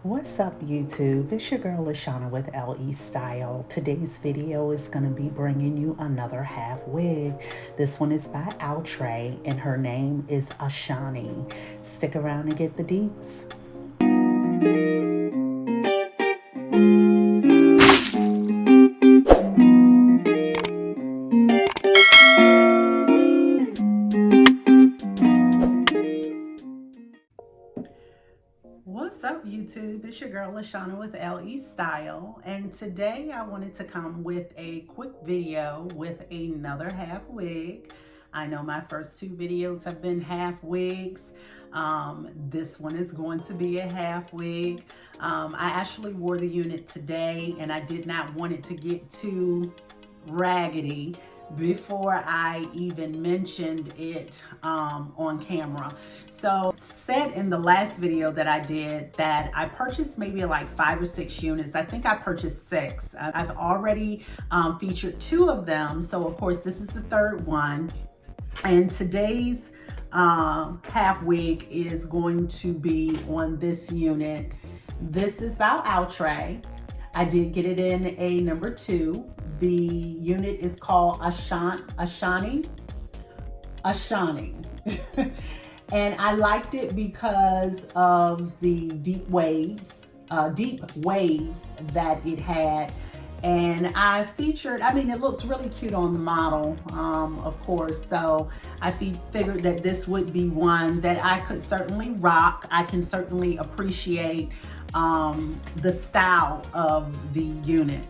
What's up, YouTube? It's your girl Ashani with LE Style. Today's video is going to be bringing you another half wig. This one is by Outre and her name is Ashani. Stick around and get the deets. What's up, YouTube? It's your girl Ashani with LE Style, and today I wanted to come with a quick video with another half wig. I know my first two videos have been half wigs. This one is going to be a half wig. I actually wore the unit today and I did not want it to get too raggedy before I even mentioned it on camera. So said in the last video that I did that I purchased maybe like 5 or 6 units. I think I purchased 6. I've already featured 2 of them. So of course this is the 3rd one. And today's half wig is going to be on this unit. This is by Outre. I did get it in a number 2. The unit is called Ashani. And I liked it because of the deep waves that it had. And I featured, I mean, it looks really cute on the model, of course. So I figured that this would be one that I could certainly rock. I can certainly appreciate the style of the unit.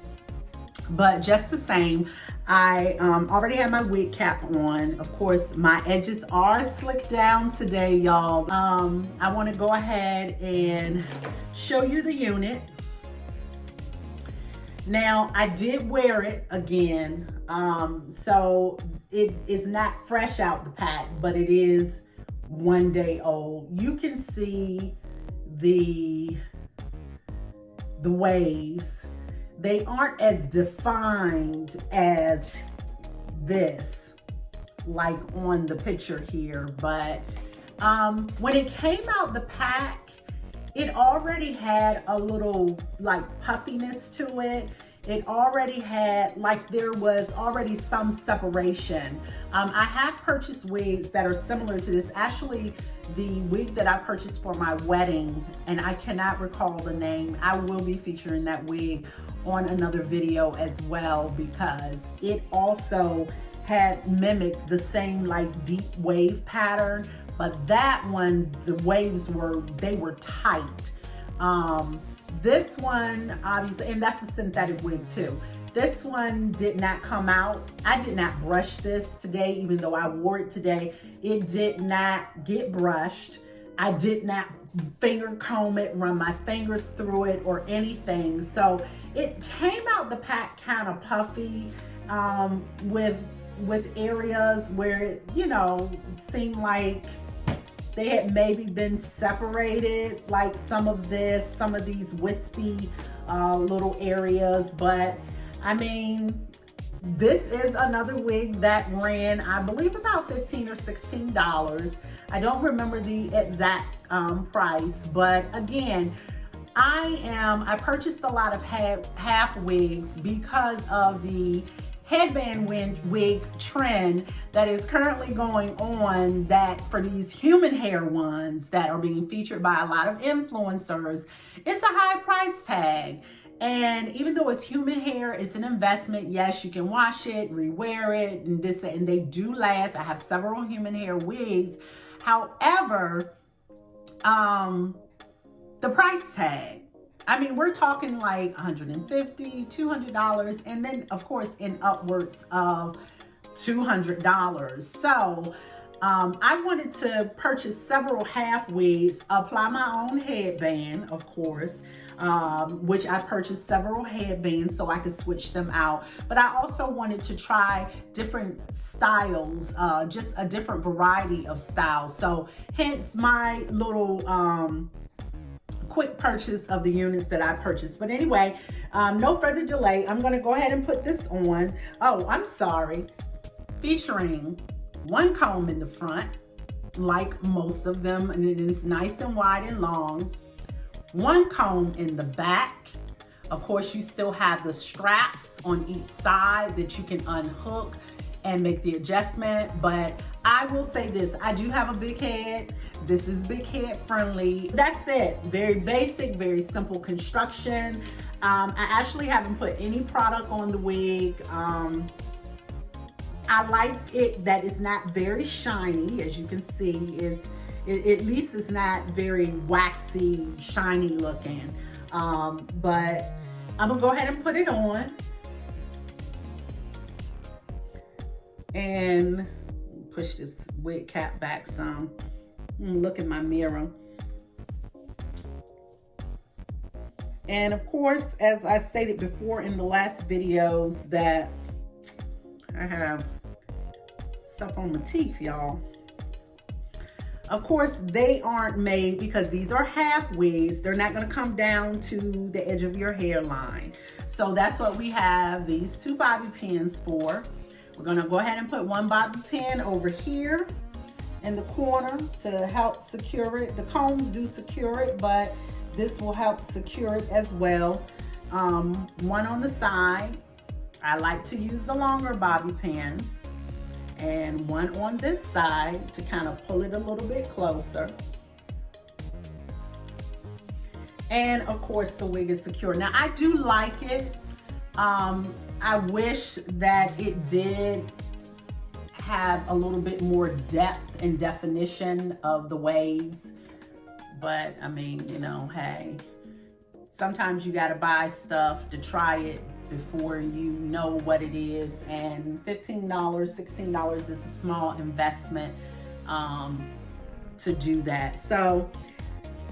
But just the same, I already have my wig cap on. Of course, my edges are slicked down today, y'all. I want to go ahead and show you the unit. Now, I did wear it again, so it is not fresh out the pack, but it is 1 day old. You can see the waves. They aren't as defined as this, like on the picture here, but when it came out the pack, it already had a little like puffiness to it. It already had, like there was already some separation. I have purchased wigs that are similar to this. Actually, the wig that I purchased for my wedding, and I cannot recall the name, I will be featuring that wig on another video as well, because it also had mimicked the same like deep wave pattern, but that one, the waves were tight. This one, obviously, and that's a synthetic wig too. This one did not come out. I did not brush this today, even though I wore it today. It did not get brushed. I did not finger comb it, run my fingers through it or anything. So it came out the pack kind of puffy, with areas where it, you know, seemed like they had maybe been separated, like some of these wispy little areas. But I mean, this is another wig that ran, I believe, about $15 or $16. I don't remember the exact price, but again, I purchased a lot of half wigs because of the headband wig trend that is currently going on, that for these human hair ones that are being featured by a lot of influencers, it's a high price tag. And even though it's human hair, it's an investment. Yes, you can wash it, rewear it, and they do last. I have several human hair wigs. However, the price tag, I mean, we're talking like $150, $200, and then of course in upwards of $200. So I wanted to purchase several half wigs, apply my own headband, of course, which I purchased several headbands so I could switch them out. But I also wanted to try different styles, just a different variety of styles. So hence my little quick purchase of the units that I purchased. But anyway, no further delay, I'm gonna go ahead and put this on. Oh, I'm sorry. Featuring 1 comb in the front, like most of them, and it is nice and wide and long. one comb in the back. Of course, you still have the straps on each side that you can unhook and make the adjustment. But I will say this, I do have a big head. This is big head friendly. That's it, very basic, very simple construction. I actually haven't put any product on the wig. I like it that it's not very shiny, as you can see. At least it's not very waxy, shiny looking. But I'm gonna go ahead and put it on. And push this wig cap back some. Look in my mirror. And of course, as I stated before in the last videos, that I have stuff on my teeth, y'all. Of course, they aren't made, because these are half wigs. They're not gonna come down to the edge of your hairline. So that's what we have these two bobby pins for. We're gonna go ahead and put one bobby pin over here in the corner to help secure it. The combs do secure it, but this will help secure it as well. One on the side. I like to use the longer bobby pins. And one on this side to kind of pull it a little bit closer. And of course the wig is secure. Now I do like it. I wish that it did have a little bit more depth and definition of the waves. But I mean, you know, hey, sometimes you gotta buy stuff to try it before you know what it is. And $15, $16 is a small investment to do that. So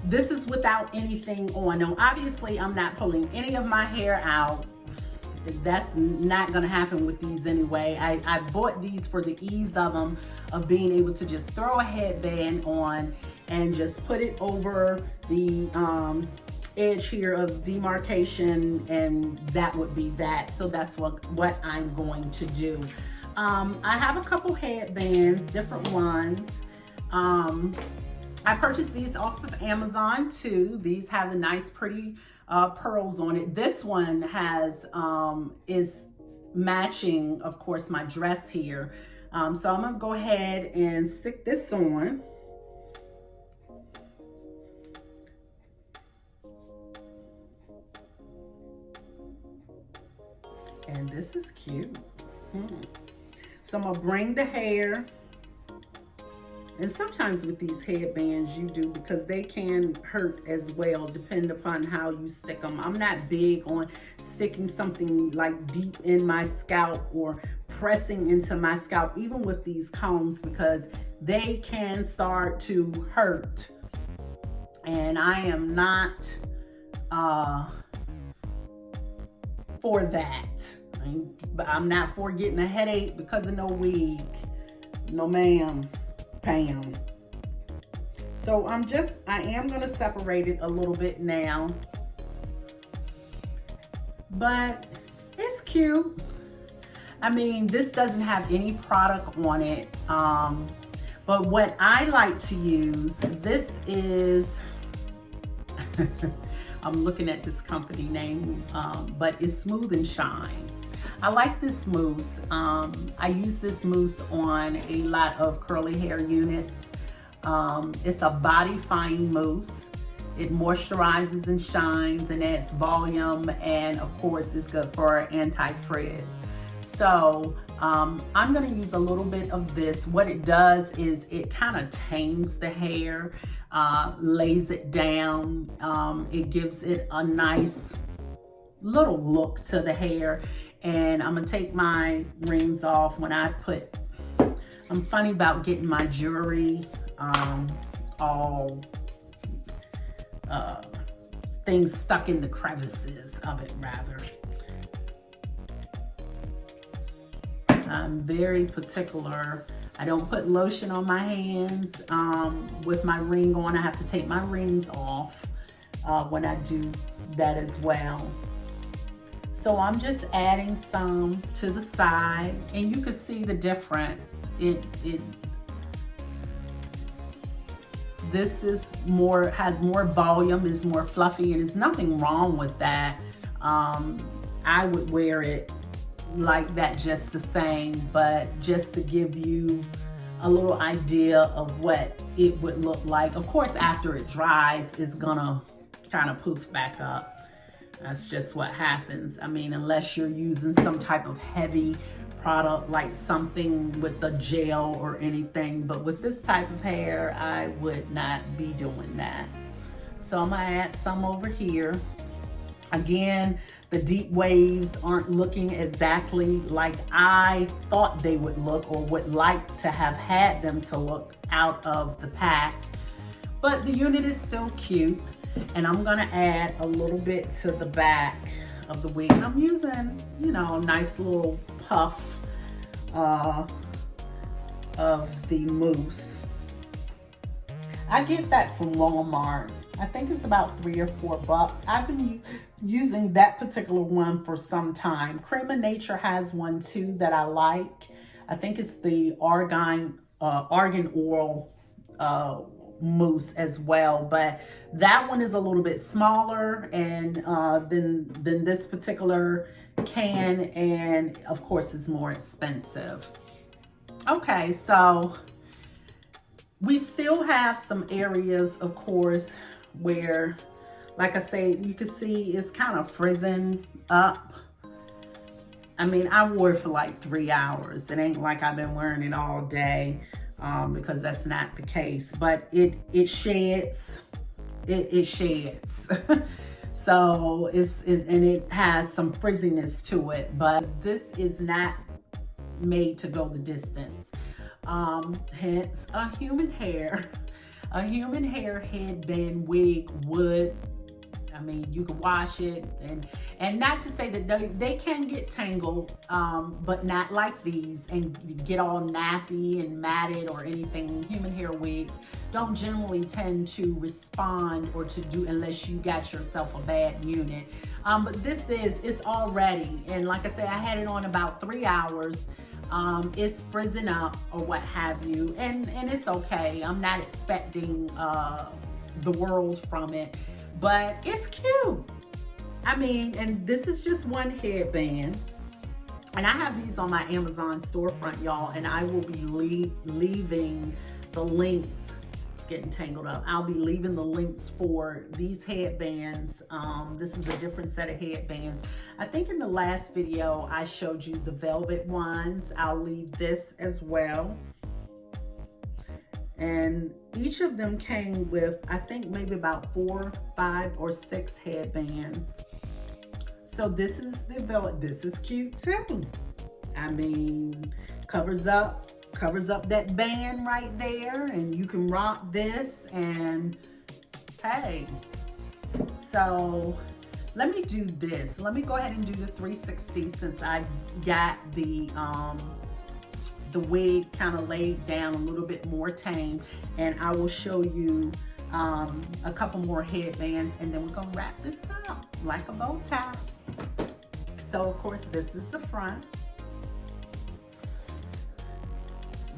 this is without anything on. Now, obviously, I'm not pulling any of my hair out. That's not gonna happen with these anyway. I bought these for the ease of them, of being able to just throw a headband on and just put it over the edge here of demarcation, and that would be that. So that's what I'm going to do. I have a couple headbands, different ones. I purchased these off of Amazon too. These have the nice pretty pearls on it. This one has is matching, of course, my dress here. So I'm gonna go ahead and stick this on. And this is cute. So I'm gonna bring the hair. And sometimes with these headbands you do, because they can hurt as well, depending upon how you stick them. I'm not big on sticking something like deep in my scalp or pressing into my scalp, even with these combs, because they can start to hurt. And I am not for that. I'm not for getting a headache because of no wig. No ma'am. Pam. So I am gonna separate it a little bit now, but it's cute. I mean, this doesn't have any product on it, but what I like to use, this is I'm looking at this company name, but it's Smooth and Shine. I like this mousse. I use this mousse on a lot of curly hair units. It's a Bodifying mousse. It moisturizes and shines and adds volume, and of course it's good for anti-frizz. So I'm gonna use a little bit of this. What it does is it kind of tames the hair, lays it down. It gives it a nice little look to the hair. And I'm gonna take my rings off when I put, I'm funny about getting my jewelry all things stuck in the crevices of it, rather. I'm very particular. I don't put lotion on my hands with my ring on. I have to take my rings off when I do that as well. So I'm just adding some to the side, and you can see the difference. This is more, has more volume, is more fluffy, and there's nothing wrong with that. I would wear it like that just the same, but just to give you a little idea of what it would look like. Of course, after it dries, it's gonna kind of poof back up. That's just what happens. I mean, unless you're using some type of heavy product like something with a gel or anything, but with this type of hair, I would not be doing that. So I'm gonna add some over here. Again, the deep waves aren't looking exactly like I thought they would look or would like to have had them to look out of the pack, but the unit is still cute. And I'm gonna add a little bit to the back of the wig. And I'm using, you know, a nice little puff of the mousse. I get that from Walmart. I think it's about $3 or $4. I've been using that particular one for some time. Cream of Nature has one too that I like. I think it's the argan oil mousse as well, but that one is a little bit smaller and than this particular can, and of course it's more expensive. Okay, so we still have some areas, of course, where, like I say, you can see it's kind of frizzing up. I mean, I wore it for like 3 hours. It ain't like I've been wearing it all day, because that's not the case, but it sheds. It sheds. So and it has some frizziness to it, but this is not made to go the distance. Hence a human hair headband wig would, I mean, you can wash it, and not to say that they can get tangled, but not like these and get all nappy and matted or anything. Human hair wigs don't generally tend to respond or to do, unless you got yourself a bad unit. But this it's already, and like I said, I had it on about 3 hours. It's frizzing up or what have you, and it's okay. I'm not expecting the world from it, but it's cute. I mean, and this is just one headband, and I have these on my Amazon storefront, y'all, and I will be leaving the links. It's getting tangled up. I'll be leaving the links for these headbands. This is a different set of headbands. I think in the last video I showed you the velvet ones. I'll leave this as well. And each of them came with, I think, maybe about 4, 5, or 6 headbands. So this is the velvet. This is cute too. I mean, covers up that band right there, and you can rock this, and hey. So let me do this. Let me go ahead and do the 360 since I got the wig kind of laid down a little bit more tame, and I will show you a couple more headbands, and then we're gonna wrap this up like a bow tie. So of course this is the front.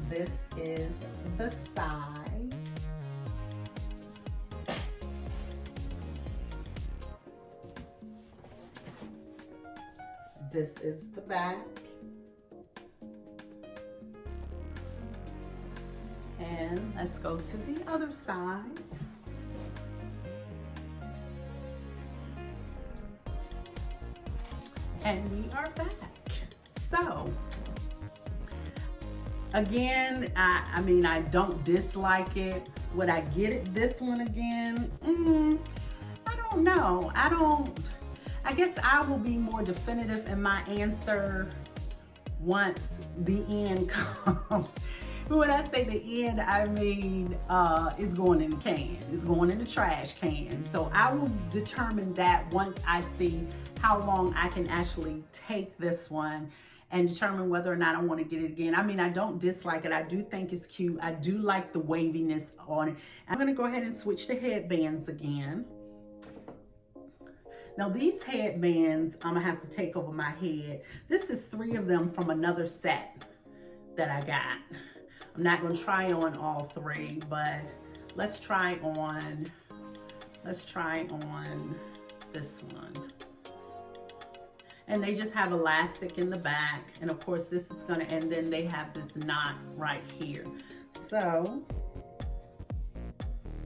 This is the side. This is the back. And let's go to the other side. And we are back. So, again, I mean, I don't dislike it. Would I get it this one again? I don't know. I guess I will be more definitive in my answer once the end comes. When I say the end, I mean it's going in the can. It's going in the trash can. So I will determine that once I see how long I can actually take this one and determine whether or not I want to get it again. I mean, I don't dislike it. I do think it's cute. I do like the waviness on it. I'm going to go ahead and switch to headbands again. Now these headbands, I'm going to have to take over my head. This is 3 of them from another set that I got. I'm not going to try on all 3, but let's try on this one. And they just have elastic in the back, and of course this is gonna, and then they have this knot right here. So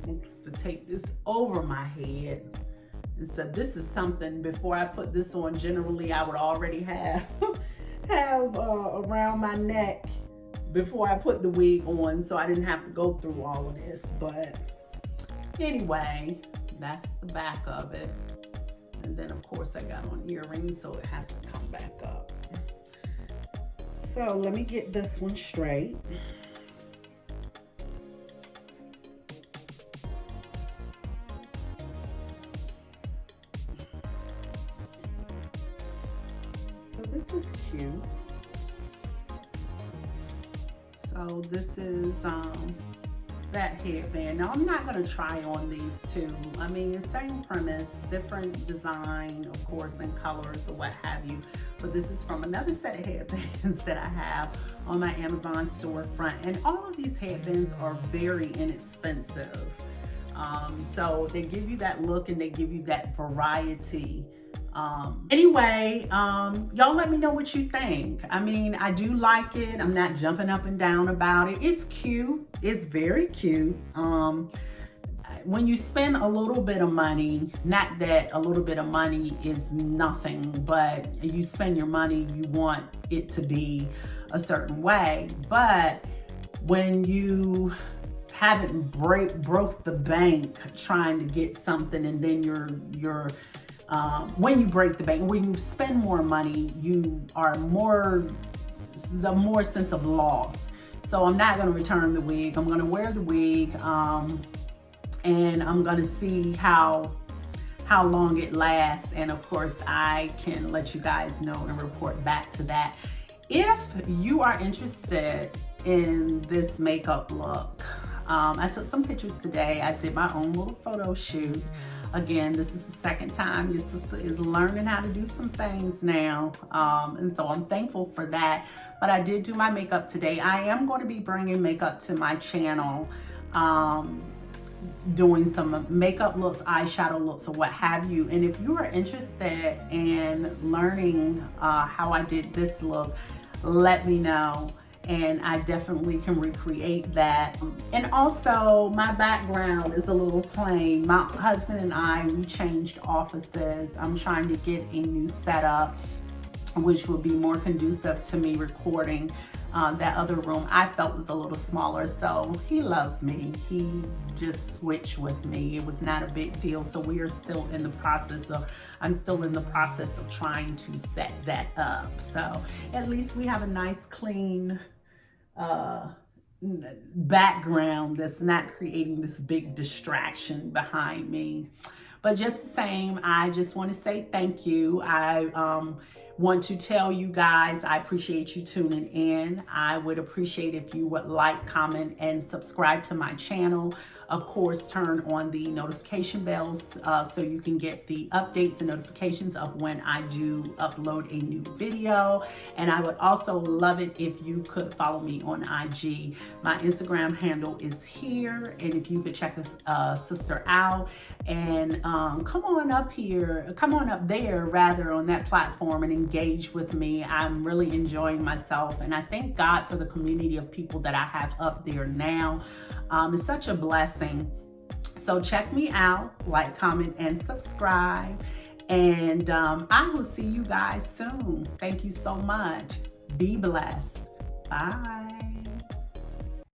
to take this over my head. And so this is something, before I put this on, generally I would already have around my neck before I put the wig on, so I didn't have to go through all of this. But anyway, that's the back of it. And then of course I got on earrings, so it has to come back up. So let me get this one straight. So this is cute. So this is that headband. Now I'm not gonna try on these two. I mean, same premise, different design, of course, and colors or what have you. But this is from another set of headbands that I have on my Amazon storefront. And all of these headbands are very inexpensive. So they give you that look and they give you that variety. Anyway, y'all let me know what you think. I mean, I do like it. I'm not jumping up and down about it. It's cute. It's very cute. When you spend a little bit of money, not that a little bit of money is nothing, but you spend your money, you want it to be a certain way. But when you haven't broke the bank trying to get something, and then when you break the bank, when you spend more money, you are more sense of loss. So I'm not going to return the wig. I'm going to wear the wig, and I'm going to see how long it lasts. And of course, I can let you guys know and report back to that. If you are interested in this makeup look, I took some pictures today. I did my own little photo shoot. Again, this is the second time your sister is learning how to do some things now. And so I'm thankful for that. But I did do my makeup today. I am going to be bringing makeup to my channel, doing some makeup looks, eyeshadow looks, or what have you. And if you are interested in learning how I did this look, let me know. And I definitely can recreate that. And also, my background is a little plain. My husband and I, we changed offices. I'm trying to get a new setup, which will be more conducive to me recording. That other room I felt was a little smaller, so he loves me. He just switched with me. It was not a big deal. So we are still in the process of, I'm still in the process of trying to set that up. So at least we have a nice clean background that's not creating this big distraction behind me. But just the same, I just want to say thank you. I want to tell you guys I appreciate you tuning in. I would appreciate if you would like, comment, and subscribe to my channel. Of course, turn on the notification bells so you can get the updates and notifications of when I do upload a new video. And I would also love it if you could follow me on IG. My Instagram handle is here, and if you could check a sister out and come on up here, come on up there rather, on that platform, and engage with me. I'm really enjoying myself, and I thank God for the community of people that I have up there now. It's such a blessing. So check me out, like, comment, and subscribe. And I will see you guys soon. Thank you so much. Be blessed. Bye.